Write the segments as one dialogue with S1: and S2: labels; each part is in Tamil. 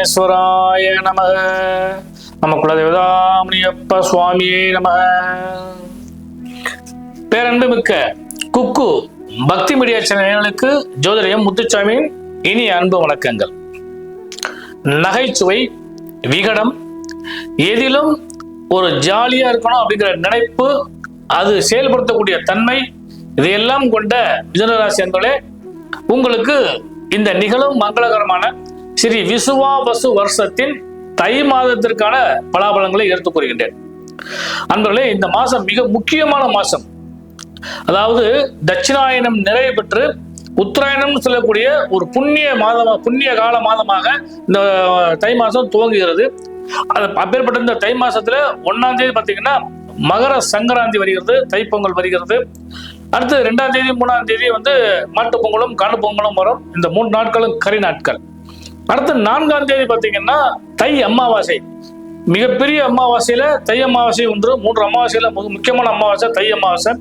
S1: விக்னேஸ்வராய நமக. நம்ம குலதேவதாமணியப்ப சுவாமியே நமக. பேரன்பு மிக்க குக்கு பக்தி மீடியா சேனலுக்கு ஜோதிடம் முத்துசாமியின் இனிய அன்பு வணக்கங்கள். நகைச்சுவை, விகடம், எதிலும் ஒரு ஜாலியா இருக்கணும் அப்படிங்கிற நினைப்பு, அது செயல்படுத்தக்கூடிய தன்மை, இதையெல்லாம் கொண்ட மிதுனராசி அன்பர்களே, உங்களுக்கு இந்த நிகழும் மங்களகரமான ஸ்ரீ விசுவாவசு வருஷத்தின் தை மாதத்திற்கான பலாபலங்களை எடுத்துக் கூறுகின்றேன். அன்பர்களே, இந்த மாசம் மிக முக்கியமான மாசம். அதாவது தட்சிணாயனம் நிறைவு பெற்று உத்தராயணம் சொல்லக்கூடிய ஒரு புண்ணிய கால மாதமாக இந்த தை மாசம் துவங்குகிறது. அப்பேற்பட்ட இந்த தை மாசத்துல 1ஆம் தேதி பாத்தீங்கன்னா மகர சங்கராந்தி வருகிறது, தைப்பொங்கல் வருகிறது. அடுத்து 2ஆம் தேதி 3ஆம் தேதி மாட்டு பொங்கலும் காணு பொங்கலும் வரும். இந்த 3 நாட்களும் கரி நாட்கள். அடுத்து 4ஆம் தேதி பாத்தீங்கன்னா தை அமாவாசை. மிகப்பெரிய அமாவாசையில தை அமாவாசை ஒன்று, 3 அமாவாசையில முக்கியமான அமாவாசை தை அமாவாசை.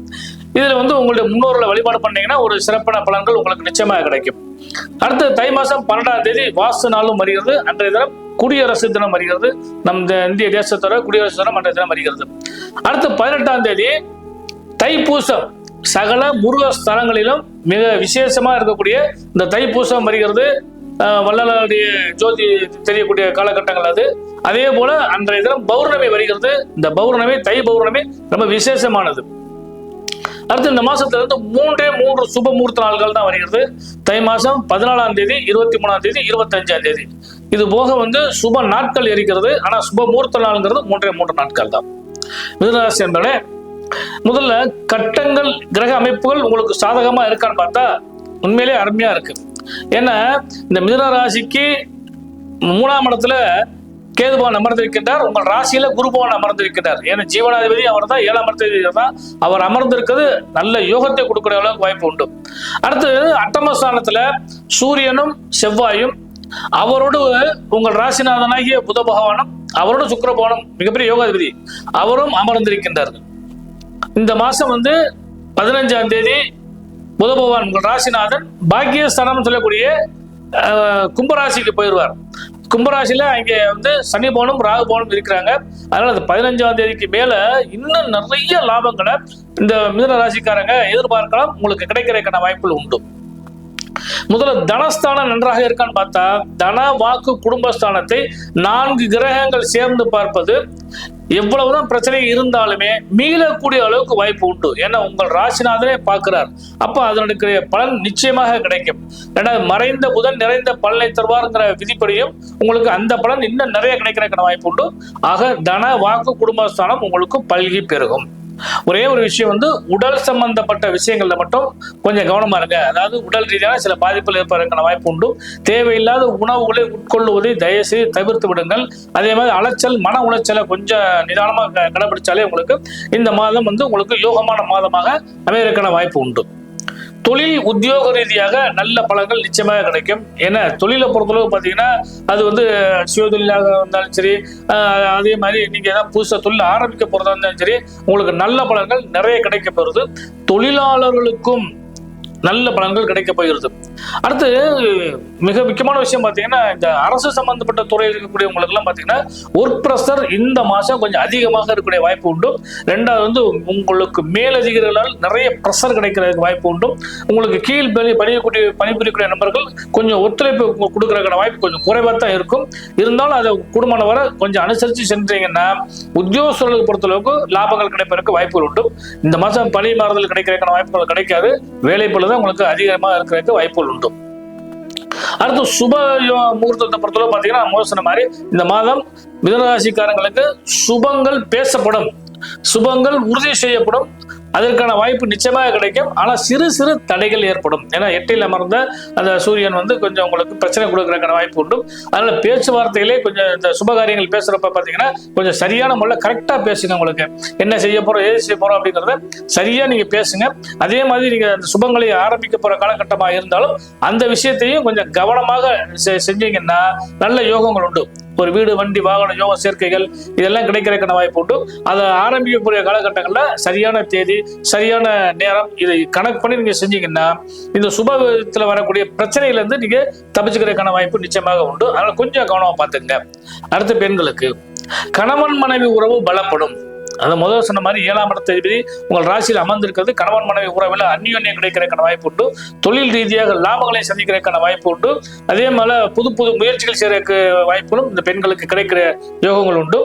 S1: இதுல உங்களுடைய முன்னோர்களை வழிபாடு பண்ணீங்கன்னா ஒரு சிறப்பான பலன்கள் உங்களுக்கு நிச்சயமாக கிடைக்கும். அடுத்து தை மாசம் 12ஆம் தேதி வாஸ்து நாளும் வருகிறது. அன்றைய தினம் குடியரசு தினம் வருகிறது. நம் இந்திய தேசத்தோட குடியரசு தினம் அன்றைய தினம் வருகிறது. அடுத்து 18ஆம் தேதி தைப்பூசம். சகல முருக ஸ்தலங்களிலும் மிக விசேஷமா இருக்கக்கூடிய இந்த தைப்பூசம் வருகிறது. வள்ளலாருடைய ஜோதி தெரியக்கூடிய காலகட்டங்கள் அது. அதே போல அன்றைய தினம் பௌர்ணமி வருகிறது. இந்த பௌர்ணமி, தை பௌர்ணமி ரொம்ப விசேஷமானது. அடுத்து இந்த மாசத்துல இருந்து 3 சுப முகூர்த்த நாள்கள் தான் வருகிறது. தை மாசம் 14ஆம் தேதி, 23ஆம் தேதி, 25ஆம் தேதி. இது போக சுப நாட்கள் இருக்கிறது. ஆனா சுப முகூர்த்த நாள்ங்கிறது 3 நாட்கள் தான். மிதுனராசி என்பதே முதல்ல கட்டங்கள், கிரக அமைப்புகள் உங்களுக்கு சாதகமா இருக்கான்னு பார்த்தா உண்மையிலே அருமையா இருக்கு. ஏன்னா இந்த மிதுன ராசிக்கு 3ஆம் இடத்துல கேது பகவான் அமர்ந்திருக்கின்றார். உங்கள் ராசியில குரு பகவான் அமர்ந்திருக்கிறார். ஏன்னா ஜீவனாதிபதி அவர் தான், 7ஆம் இடத்துல தான் அவர் அமர்ந்திருக்கிறது. நல்ல யோகத்தை கொடுக்கிற அளவுக்கு வாய்ப்பு உண்டு. அடுத்து அட்டமஸ்தானத்துல சூரியனும் செவ்வாயும், அவரோடு உங்கள் ராசிநாதனாகிய புத பகவானும், அவரோடு சுக்கிர பகவானும் மிகப்பெரிய யோகாதிபதி அவரும் அமர்ந்திருக்கின்றார்கள். இந்த மாசம் 15ஆம் தேதி புத பகவான் உங்கள் ராசிநாதன் பாக்கியஸ்தானம் சொல்லக்கூடிய கும்பராசிக்கு போயிடுவார். கும்பராசியில அங்கே சனி பவனும் ராகு பவனும் இருக்கிறாங்க. அதனால அந்த 15ஆம் தேதிக்கு மேல இன்னும் நிறைய லாபங்களை இந்த மிதுன ராசிக்காரங்க எதிர்பார்க்கலாம். உங்களுக்கு கிடைக்கிறதுக்கான வாய்ப்புகள் உண்டு. முதல்ல தனஸ்தானம் நன்றாக இருக்கான்னு பார்த்தா தன, வாக்கு, குடும்பஸ்தானத்தை 4 கிரகங்கள் சேர்ந்து பார்ப்பது எவ்வளவுதான் பிரச்சனை இருந்தாலுமே மீளக்கூடிய அளவுக்கு வாய்ப்பு உண்டு. ஏன்னா உங்கள் ராசிநாதனே பார்க்கிறார். அப்ப அதனுடைய பலன் நிச்சயமாக கிடைக்கும். மறைந்த புதன் நிறைந்த பலனை தருவார்ங்கிற விதிப்படியும் உங்களுக்கு அந்த பலன் இன்னும் நிறைய கிடைக்கிறதுக்கான வாய்ப்பு உண்டு. ஆக தன, வாக்கு, குடும்பஸ்தானம் உங்களுக்கு பல்கி பெருகும். ஒரே ஒரு விஷயம் உடல் சம்பந்தப்பட்ட விஷயங்கள்ல மட்டும் கொஞ்சம் கவனமா இருங்க. அதாவது உடல் ரீதியான சில பாதிப்புகள் ஏற்பதற்கான வாய்ப்பு உண்டு. தேவையில்லாத உணவுகளை உட்கொள்ளுவதை தயவுசெய்து தவிர்த்து விடுங்கள். அதே மாதிரி அலைச்சல், மன உளைச்சலை கொஞ்சம் நிதானமா கடைபிடிச்சாலே உங்களுக்கு இந்த மாதம் உங்களுக்கு யோகமான மாதமாக அமைவதற்கான வாய்ப்பு உண்டு. தொழில், உத்தியோக ரீதியாக நல்ல பலன்கள் நிச்சயமாக கிடைக்கும். ஏன்னா தொழிலை பொறுத்தளவு பார்த்தீங்கன்னா அது சுயதொழிலாக இருந்தாலும் சரி, அதே மாதிரி நீங்க ஏதாவது புதுசாக தொழில் ஆரம்பிக்க போறதா இருந்தாலும் சரி, உங்களுக்கு நல்ல பலன்கள் நிறைய கிடைக்க போகிறது. தொழிலாளர்களுக்கும் நல்ல பலன்கள் கிடைக்க போகிறது. அடுத்து மிக முக்கியமான விஷயம் பார்த்தீங்கன்னா இந்த அரசு சம்பந்தப்பட்ட துறையில் இருக்கக்கூடிய உங்களுக்கு எல்லாம் பார்த்தீங்கன்னா ஒர்க் ப்ரெஷர் இந்த மாசம் கொஞ்சம் அதிகமாக இருக்கக்கூடிய வாய்ப்பு உண்டு. 2வது உங்களுக்கு மேலதிகாரிகளால் நிறைய ப்ரெஷர் கிடைக்கிறதுக்கு வாய்ப்பு உண்டு. உங்களுக்கு கீழ் பணிபுரியக்கூடிய நபர்கள் கொஞ்சம் ஒத்துழைப்பு கொடுக்கறதுக்கான வாய்ப்பு கொஞ்சம் குறைவாக தான் இருக்கும். இருந்தாலும் அதை குடும்பம் வர கொஞ்சம் அனுசரித்து சென்றீங்கன்னா உத்தியோகஸ்தர்களுக்கு பொறுத்தளவுக்கு லாபங்கள் கிடைப்பதற்கு வாய்ப்புகள் உண்டு. இந்த மாசம் பணி மாறுதல் கிடைக்கிறதுக்கான வாய்ப்புகள் கிடைக்காது. வேலை பொழுது உங்களுக்கு அதிகமாக இருக்கிறதுக்கு வாய்ப்புகள் உண்டு. அடுத்து சுப முகூர்த்தத்தை பொறுத்தவரை பார்த்தீங்கன்னா சொன்ன மாதிரி இந்த மாதம் மிதுனராசிக்காரங்களுக்கு சுபங்கள் பேசப்படும், சுபங்கள் உறுதி செய்யப்படும். அதற்கான வாய்ப்பு நிச்சயமாக கிடைக்கும். ஆனா சிறு சிறு தடைகள் ஏற்படும். ஏன்னா 8ல் அமர்ந்த அந்த சூரியன் கொஞ்சம் உங்களுக்கு பிரச்சனை கொடுக்கறதுக்கான வாய்ப்பு உண்டு. அதனால பேச்சுவார்த்தைகளே கொஞ்சம் இந்த சுபகாரியங்கள் பேசுறப்ப பாத்தீங்கன்னா கொஞ்சம் சரியான முறையில் கரெக்டா பேசுங்க. உங்களுக்கு என்ன செய்ய போறோம், ஏது செய்ய போறோம் அப்படிங்கிறத சரியா நீங்க பேசுங்க. அதே மாதிரி நீங்க அந்த சுபங்களை ஆரம்பிக்க போற காலகட்டமாக இருந்தாலும் அந்த விஷயத்தையும் கொஞ்சம் கவனமாக செஞ்சீங்கன்னா நல்ல யோகங்கள் உண்டு. ஒரு வீடு, வண்டி, வாகன யோக சேர்க்கைகள் இதெல்லாம் கிடைக்கிறதுக்கான வாய்ப்பு உண்டு. அதை ஆரம்பிக்கக்கூடிய காலகட்டங்களில் சரியான தேதி, சரியான நேரம் இதை கணக்கு பண்ணி நீங்க செஞ்சீங்கன்னா இந்த சுபத்தில் வரக்கூடிய பிரச்சனையில இருந்து நீங்க தப்பிச்சுக்கிறதுக்கான வாய்ப்பு நிச்சயமாக உண்டு. அதனால கொஞ்சம் கவனமா பார்த்துங்க. அடுத்த பெண்களுக்கு கணவன் மனைவி உறவு பலப்படும். அதை முதல் சொன்ன மாதிரி 7ஆம் இடத்த அதிபதி உங்கள் ராசியில் அமர்ந்திருக்கிறது. கணவன் மனைவி உறவில் அந்யோன்யம் கிடைக்கிறதுக்கான வாய்ப்பு உண்டு. தொழில் ரீதியாக லாபங்களை சந்திக்கிறதுக்கான வாய்ப்பு உண்டு. அதே மாதிரி புது புது முயற்சிகள் செய்யறதுக்கு வாய்ப்புகளும் இந்த பெண்களுக்கு கிடைக்கிற யோகங்கள் உண்டு.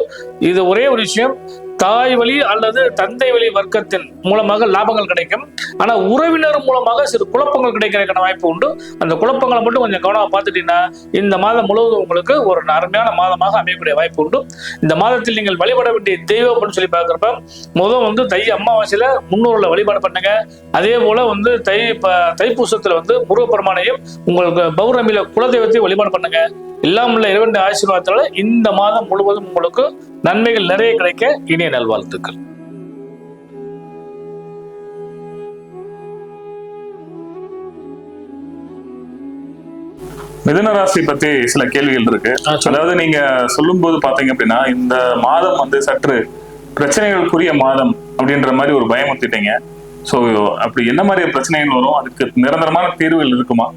S1: இது ஒரே ஒரு விஷயம், தாய் வழி அல்லது தந்தை வழி வர்க்கத்தின் மூலமாக லாபங்கள் கிடைக்கும். ஆனா உறவினர் மூலமாக சிறு குழப்பங்கள் கிடைக்கிறதுக்கான வாய்ப்பு உண்டு. அந்த குழப்பங்களை மட்டும் கொஞ்சம் கவனமா பார்த்துட்டீங்கன்னா இந்த மாதம் முழுவதும் உங்களுக்கு ஒரு அருமையான மாதமாக அமையக்கூடிய வாய்ப்பு உண்டு. இந்த மாதத்தில் நீங்கள் வழிபட வேண்டிய தெய்வம் அப்படின்னு சொல்லி பார்க்குறப்ப முதல் தை அமாவாசையில முன்னோர்களை வழிபாடு பண்ணுங்க. அதே போல தைப்பூசத்துல முருகப்பெருமானையும் உங்களுக்கு பௌர்ணமியில குலதெய்வத்தையும் வழிபாடு பண்ணுங்க. எல்லாம் உள்ள இறைவன் ஆசீர்வாதத்தால இந்த மாதம் முழுவதும் உங்களுக்கு நன்மைகள் நிறைய கிடைக்க இனிய நல்வாழ்த்துக்கள்.
S2: மிதுன ராசி பத்தி சில கேள்விகள் இருக்கு. அதாவது நீங்க சொல்லும் போது பாத்தீங்க அப்படின்னா இந்த மாதம் சற்று பிரச்சனைகளுக்குரிய மாதம் அப்படின்ற மாதிரி ஒரு பயமுறுத்திட்டீங்க. சோ அப்படி என்ன மாதிரி பிரச்சனைகள் வரும், அதுக்கு நிரந்தரமான தீர்வுகள் இருக்குமா?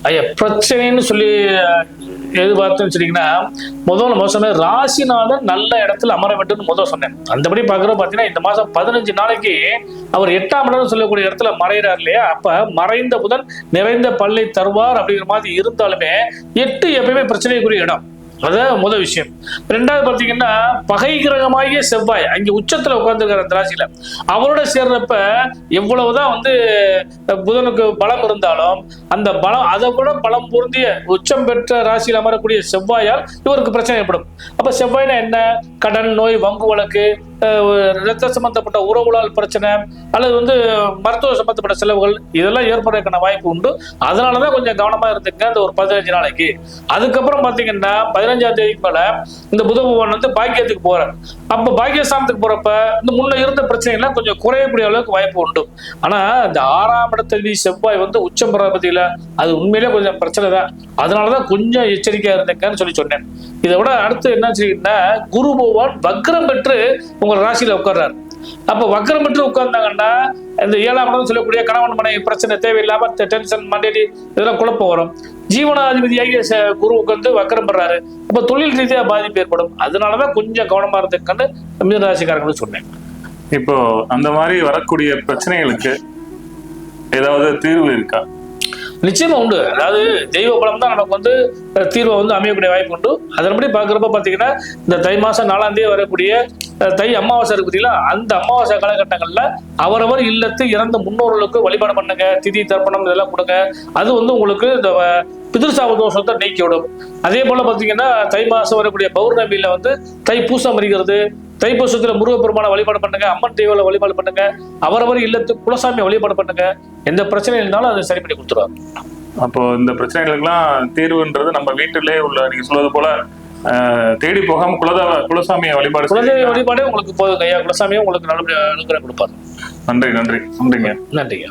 S1: ஐயா, பிரச்சனைன்னு சொல்லி எதிர்பார்த்துன்னு வச்சுட்டீங்கன்னா முதல் சொன்னேன் ராசிநாதன் நல்ல இடத்துல அமர வேண்டும் சொன்னேன். அந்தபடி பார்க்குறோம் பார்த்தீங்கன்னா இந்த மாதம் 15 நாளைக்கு அவர் 8ஆம் இடம் சொல்லக்கூடிய இடத்துல மறைகிறார் இல்லையா? அப்ப மறைந்த புதன் நிறைந்த பல்லை தருவார் அப்படிங்கிற மாதிரி இருந்தாலுமே 8 எப்பயுமே பிரச்சனைக்குரிய இடம். அதான் முதல் விஷயம். ரெண்டாவது பாத்தீங்கன்னா பகை கிரகமாகிய செவ்வாய் அங்க உச்சத்துல உட்கார்ந்துருக்கிற அந்த ராசியில அவரோட சேர்றப்ப எவ்வளவுதான் புதனுக்கு பலம் இருந்தாலும் அந்த பலம் அதை விட பலம் பொருந்திய உச்சம் பெற்ற ராசியில் அமரக்கூடிய செவ்வாயால் இவருக்கு பிரச்சனை ஏற்படும். அப்ப செவ்வாய்னா என்ன? கடன், நோய், வம்பு வழக்கு, ரத்த சம்பந்தப்பட்ட உறவுகளால் பிரச்சனை அல்லது மருத்துவ சம்பந்தப்பட்ட செலவுகள் இதெல்லாம் ஏற்படுறதுக்கான வாய்ப்பு உண்டு. அதனாலதான் கொஞ்சம் கவனமா இருந்துங்க அந்த ஒரு 15 நாளைக்கு. அதுக்கப்புறம் பாத்தீங்கன்னா 15ஆம் தேதிக்கு மேல இந்த புத பகவான் பாக்கியத்துக்கு போறார். அப்ப பாக்கியஸ்தானத்துக்கு போறப்ப இந்த முன்ன இருந்த பிரச்சனைகள்லாம் கொஞ்சம் குறையக்கூடிய அளவுக்கு வாய்ப்பு உண்டு. ஆனா இந்த 6ஆம் இடத்துல செவ்வாய் உச்சம் பெற பத்தியில அது உண்மையிலே கொஞ்சம் பிரச்சனை தான். அதனாலதான் கொஞ்சம் எச்சரிக்கையா இருந்தேங்கன்னு சொன்னேன். இதை விட அடுத்து என்ன செய்யுன்னா குரு பகவான் வக்ரம் பெற்று உங்க ராசியில உட்கார்றாரு. அப்ப வக்ரம் பெற்று உட்கார்ந்தாங்கன்னா இந்த 7ஆம் இடம் சொல்லக்கூடிய கணவன் மனைவி பிரச்சனை தேவையில்லாம டென்ஷன், மண்டேடி இதெல்லாம் குழப்பம் வரும். ஜீவனாதிபதியாகிய குரு உட்கார்ந்து வக்ரம் பெறாரு. அப்ப தொழில் ரீதியா பாதிப்பு ஏற்படும். அதனாலதான் கொஞ்சம் கவனமா இருந்துக்கன்னு மிதுன ராசிக்காரங்களும் சொன்னேன்.
S2: இப்போ அந்த மாதிரி வரக்கூடிய பிரச்சனைகளுக்கு ஏதாவது தீர்வு இருக்கா?
S1: நிச்சயமா உண்டு. அதாவது தெய்வ பலம் தான் நமக்கு தீர்வை அமையக்கூடிய வாய்ப்பு உண்டு. அதன்படி பாக்குறப்ப பாத்தீங்கன்னா இந்த தை மாசம் 4ஆம் தேதி வரக்கூடிய தை அமாவாசை இருக்கு பார்த்தீங்களா? அந்த அமாவாசை காலகட்டங்கள்ல அவரவர் இல்லத்து இறந்த முன்னோர்களுக்கு வழிபாடு பண்ணுங்க. திதி தர்ப்பணம் இதெல்லாம் கொடுங்க. அது உங்களுக்கு இந்த பிதிர்சாப தோஷத்தை நீக்கிவிடும். அதே போல பாத்தீங்கன்னா தை மாசம் வரக்கூடிய பௌர்ணமியில தை பூசம் வருகிறது. தைப்பூசத்துல முருகப்பெருமான வழிபாடு பண்ணுங்க. அம்மன் தெய்வங்களை வழிபாடு பண்ணுங்க. அவரவர் இல்லத்து குலசாமியை வழிபாடு பண்ணுங்க. எந்த பிரச்சனை இருந்தாலும் அதை சரி பண்ணி கொடுத்துருவாங்க.
S2: அப்போ இந்த பிரச்சனைகளுக்கெல்லாம் தீர்வுன்றது நம்ம வீட்டிலே உள்ள நீங்க சொல்வது போல தேடி போகாம குலசாமியை வழிபாடு,
S1: குலதெய்வ வழிபாடே உங்களுக்கு போதும் ஐயா. குலசாமியும் உங்களுக்கு நல்லபடியா அனுகிரகம் கொடுப்பாரு.
S2: நன்றி. நன்றிங்க.
S1: நன்றிங்க.